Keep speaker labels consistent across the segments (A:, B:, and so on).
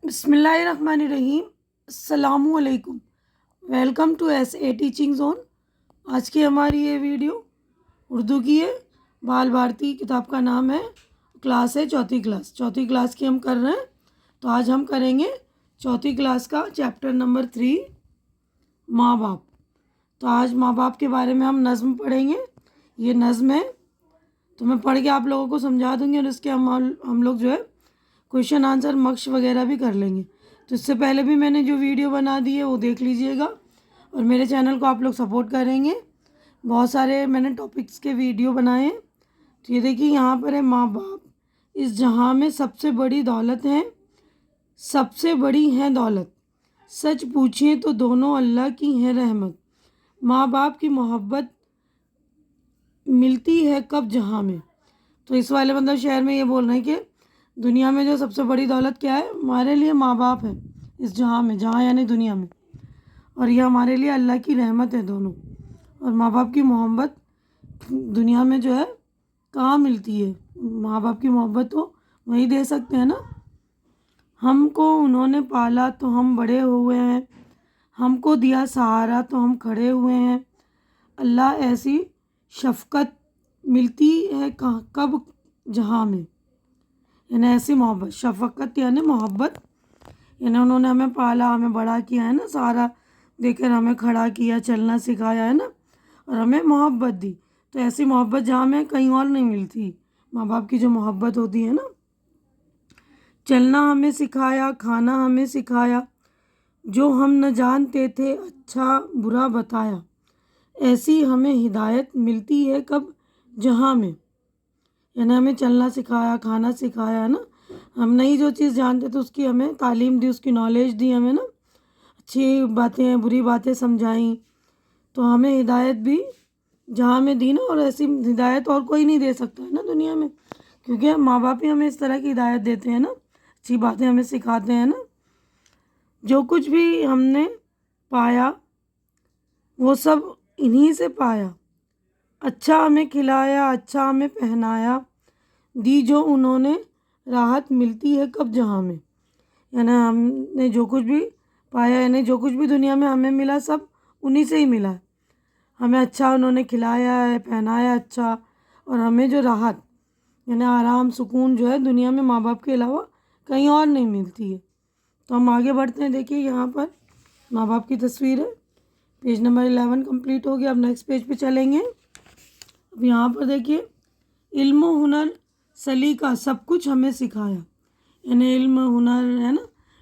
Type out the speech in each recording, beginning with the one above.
A: بسم اللہ الرحمن الرحیم۔ السلام علیکم، welcome to S A teaching zone. آج کی ہماری یہ ویڈیو اردو کی ہے۔ بال بھارتی کتاب کا نام ہے، کلاس ہے چوتھی کلاس کی ہم کر رہے ہیں۔ تو آج ہم کریں گے چوتھی کلاس کا چیپٹر نمبر 3 ماں باپ۔ تو آج ماں باپ کے بارے میں ہم نظم پڑھیں گے۔ یہ نظم ہے تو میں پڑھ کے آپ لوگوں کو سمجھا دوں گی، اور اس کے ہم لوگ جو ہے کویشچن آنسر مشق وغیرہ بھی کر لیں گے۔ تو اس سے پہلے بھی میں نے جو ویڈیو بنا دی ہے وہ دیکھ لیجئے گا، اور میرے چینل کو آپ لوگ سپورٹ کریں گے۔ بہت سارے میں نے ٹاپکس کے ویڈیو بنائے ہیں۔ تو یہ دیکھیے یہاں پر ہے، ماں باپ اس جہاں میں سب سے بڑی دولت ہے، سب سے بڑی ہے دولت، سچ پوچھیں تو دونوں اللہ کی ہے رحمت، ماں باپ کی محبت ملتی ہے کب جہاں میں۔ تو اس والے مطلب شعر میں یہ بول رہے ہیں کہ دنیا میں جو سب سے بڑی دولت کیا ہے؟ ہمارے لیے ماں باپ ہے اس جہاں میں، جہاں یعنی دنیا میں، اور یہ ہمارے لیے اللہ کی رحمت ہے دونوں۔ اور ماں باپ کی محبت دنیا میں جو ہے کہاں ملتی ہے؟ ماں باپ کی محبت تو وہی دے سکتے ہیں نا۔ ہم کو انہوں نے پالا تو ہم بڑے ہوئے ہیں، ہم کو دیا سہارا تو ہم کھڑے ہوئے ہیں، اللہ ایسی شفقت ملتی ہے کب جہاں میں، یعنی ایسی محبت، شفقت یعنی محبت، یعنی انہوں نے ہمیں پالا، ہمیں بڑا کیا ہے نا، سارا دے کر ہمیں کھڑا کیا، چلنا سکھایا ہے نا، اور ہمیں محبت دی۔ تو ایسی محبت جہاں میں کہیں اور نہیں ملتی، ماں باپ کی جو محبت ہوتی ہے نا۔ چلنا ہمیں سکھایا، کھانا ہمیں سکھایا، جو ہم نہ جانتے تھے اچھا برا بتایا، ایسی ہمیں ہدایت ملتی ہے کب جہاں میں، یعنی ہمیں چلنا سکھایا، کھانا سکھایا ہے نا، ہم نئی جو چیز جانتے تھے اس کی ہمیں تعلیم دی، اس کی نالج دی ہمیں نا، اچھی باتیں بری باتیں سمجھائیں، تو ہمیں ہدایت بھی جہاں میں دی نا، اور ایسی ہدایت اور کوئی نہیں دے سکتا ہے نا دنیا میں، کیونکہ ماں باپ ہی ہمیں اس طرح کی ہدایت دیتے ہیں نا، اچھی باتیں ہمیں سکھاتے ہیں نا۔ جو کچھ بھی ہم نے پایا وہ سب انہی سے پایا، اچھا ہمیں کھلایا، اچھا ہمیں پہنایا، دی جو انہوں نے راحت ملتی ہے کب جہاں میں، یعنی ہم نے جو کچھ بھی پایا، یعنی جو کچھ بھی دنیا میں ہمیں ملا سب انہی سے ہی ملا ہے۔ ہمیں اچھا انہوں نے کھلایا ہے، پہنایا اچھا، اور ہمیں جو راحت یعنی آرام سکون جو ہے دنیا میں ماں باپ کے علاوہ کہیں اور نہیں ملتی ہے۔ تو ہم آگے بڑھتے ہیں۔ دیکھیے یہاں پر ماں باپ کی تصویر ہے، پیج نمبر 11 کمپلیٹ ہو گیا۔ اب نیکسٹ پیج پہ چلیں گے۔ اب یہاں پر دیکھیے، علم و ہنر سلیقہ سب کچھ ہمیں سکھایا، یعنی علم ہنر ہے نا،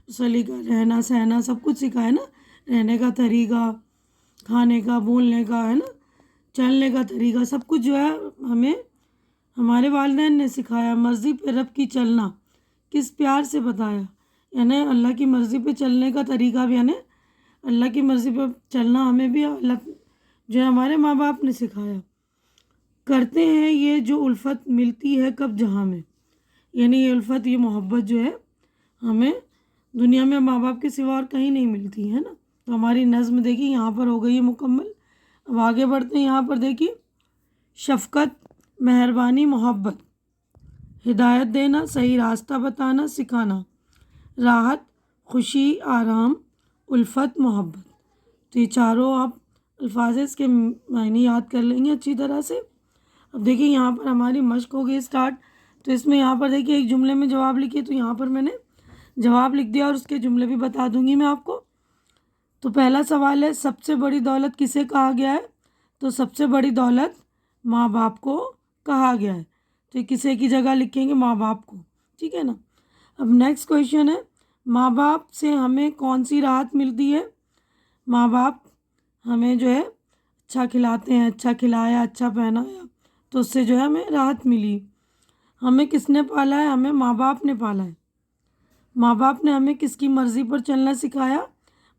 A: سلیقہ رہنا سہنا سب کچھ سکھایا نا، رہنے کا طریقہ، کھانے کا، بولنے کا ہے نا، چلنے کا طریقہ، سب کچھ جو ہے ہمیں ہمارے والدین نے سکھایا۔ مرضی پہ رب کی چلنا کس پیار سے بتایا، یعنی اللہ کی مرضی پہ چلنے کا طریقہ بھی، یعنی اللہ کی مرضی پہ چلنا ہمیں بھی اللہ جو ہے ہمارے ماں باپ نے سکھایا۔ کرتے ہیں یہ جو الفت ملتی ہے کب جہاں میں، یعنی یہ الفت، یہ محبت جو ہے ہمیں دنیا میں ماں باپ کے سوا اور کہیں نہیں ملتی ہے نا۔ تو ہماری نظم دیکھیے یہاں پر ہو گئی ہے مکمل۔ اب آگے بڑھتے ہیں۔ یہاں پر دیکھیے، شفقت، مہربانی، محبت، ہدایت دینا، صحیح راستہ بتانا سکھانا، راحت، خوشی، آرام، الفت، محبت۔ تو یہ چاروں آپ الفاظ اس کے معنی یاد کر لیں گے اچھی طرح سے۔ اب دیکھیے یہاں پر ہماری مشق ہو گئی اسٹارٹ۔ تو اس میں یہاں پر دیکھیے ایک جملے میں جواب لکھیے، تو یہاں پر میں نے جواب لکھ دیا اور اس کے جملے بھی بتا دوں گی میں آپ کو۔ تو پہلا سوال ہے، سب سے بڑی دولت کسے کہا گیا ہے؟ تو سب سے بڑی دولت ماں باپ کو کہا گیا ہے۔ تو یہ کسے کی جگہ لکھیں گے؟ ماں باپ کو، ٹھیک ہے نا۔ اب نیکسٹ کویشچن ہے، ماں باپ سے ہمیں کون سی راحت ملتی ہے؟ ماں باپ ہمیں جو ہے اچھا کھلاتے ہیں، اچھا کھلایا، اچھا پہنایا، تو اس سے جو ہے ہمیں راحت ملی۔ ہمیں کس نے پالا ہے؟ ہمیں ماں باپ نے پالا ہے۔ ماں باپ نے ہمیں کس کی مرضی پر چلنا سکھایا؟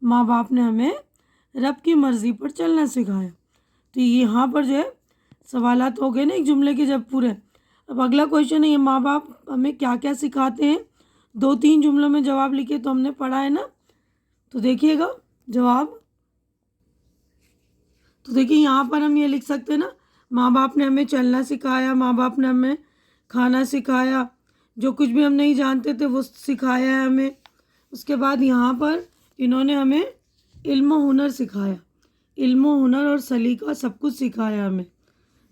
A: ماں باپ نے ہمیں رب کی مرضی پر چلنا سکھایا۔ تو یہاں پر جو ہے سوالات ہو گئے نا ایک جملے کے جب پورے۔ اب اگلا کویشچن ہے، یہ ماں باپ ہمیں کیا کیا سکھاتے ہیں؟ 2-3 جملوں میں جواب لکھے تو ہم نے پڑھا ہے نا۔ تو دیکھیے گا جواب۔ تو دیکھیے یہاں پر ہم یہ لکھ سکتے ہیں نا، ماں باپ نے ہمیں چلنا سکھایا، ماں باپ نے ہمیں کھانا سکھایا، جو کچھ بھی ہم نہیں جانتے تھے وہ سکھایا ہے ہمیں، اس کے بعد یہاں پر انہوں نے ہمیں علم و ہنر سکھایا، علم و ہنر اور سلیقہ سب کچھ سکھایا ہمیں.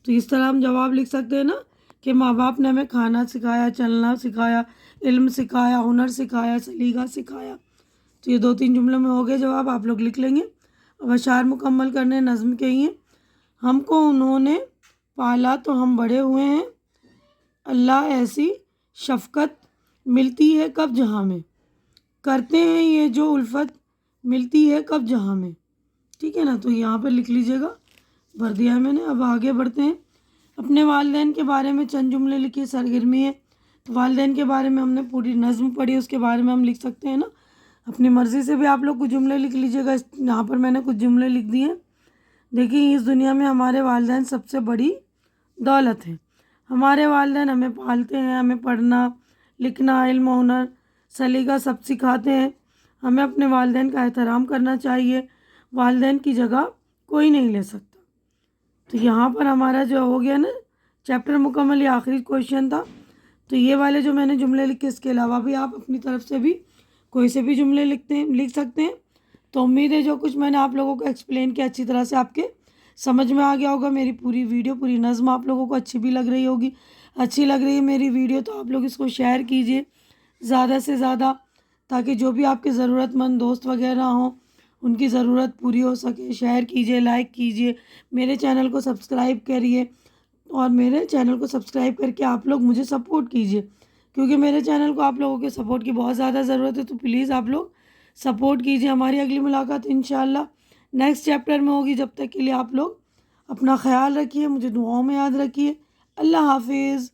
A: تو اس طرح ہم جواب لکھ سکتے ہیں نا کہ ماں باپ نے ہمیں کھانا سکھایا، چلنا سکھایا، علم سکھایا، ہنر سکھایا، سلیقہ سکھایا. تو یہ 2-3 جملوں میں ہو گئے جواب، آپ لوگ لکھ لیں گے. اب اشعار مکمل کرنے، نظم کہیے. ہم کو انہوں نے پالا تو ہم بڑے ہوئے ہیں، اللہ ایسی شفقت ملتی ہے کب جہاں میں، کرتے ہیں یہ جو الفت ملتی ہے کب جہاں میں. ٹھیک ہے نا، تو یہاں پر لکھ لیجیے گا، بھر دیا ہے میں نے. اب آگے بڑھتے ہیں. اپنے والدین کے بارے میں چند جملے لکھیے، سرگرمی ہے. تو والدین کے بارے میں ہم نے پوری نظم پڑھی، اس کے بارے میں ہم لکھ سکتے ہیں نا. اپنی مرضی سے بھی آپ لوگ کچھ جملے لکھ لیجیے گا. یہاں پر میں نے کچھ جملے لکھ دیے ہیں. دیکھیے، اس دنیا میں ہمارے والدین سب سے بڑی دولت ہے. ہمارے والدین ہمیں پالتے ہیں، ہمیں پڑھنا لکھنا، علم و ہنر سلیقہ سب سکھاتے ہیں. ہمیں اپنے والدین کا احترام کرنا چاہیے. والدین کی جگہ کوئی نہیں لے سکتا. تو یہاں پر ہمارا جو ہو گیا نا چیپٹر مکمل، یہ آخری کویشچن تھا. تو یہ والے جو میں نے جملے لکھے، اس کے علاوہ بھی آپ اپنی طرف سے بھی کوئی سے بھی جملے لکھ سکتے ہیں. تو امید ہے جو کچھ میں نے آپ لوگوں کو ایکسپلین کیا اچھی طرح سے آپ کے سمجھ میں آ گیا ہوگا. میری پوری ویڈیو، پوری نظم آپ لوگوں کو اچھی بھی لگ رہی ہوگی. اچھی لگ رہی ہے میری ویڈیو تو آپ لوگ اس کو شیئر کیجیے زیادہ سے زیادہ، تاکہ جو بھی آپ کے ضرورت مند دوست وغیرہ ہوں ان کی ضرورت پوری ہو سکے. شیئر کیجیے، لائک کیجیے، میرے چینل کو سبسکرائب کریے. اور میرے چینل کو سبسکرائب کر کے آپ لوگ مجھے سپورٹ کیجیے، کیونکہ میرے چینل کو آپ لوگوں کے سپورٹ کی بہت زیادہ ضرورت ہے. تو پلیز آپ لوگ سپورٹ کیجیے. ہماری اگلی ملاقات انشاءاللہ نیکسٹ چیپٹر میں ہوگی. جب تک کے لیے آپ لوگ اپنا خیال رکھیے، مجھے دعاؤں میں یاد رکھیے. اللہ حافظ.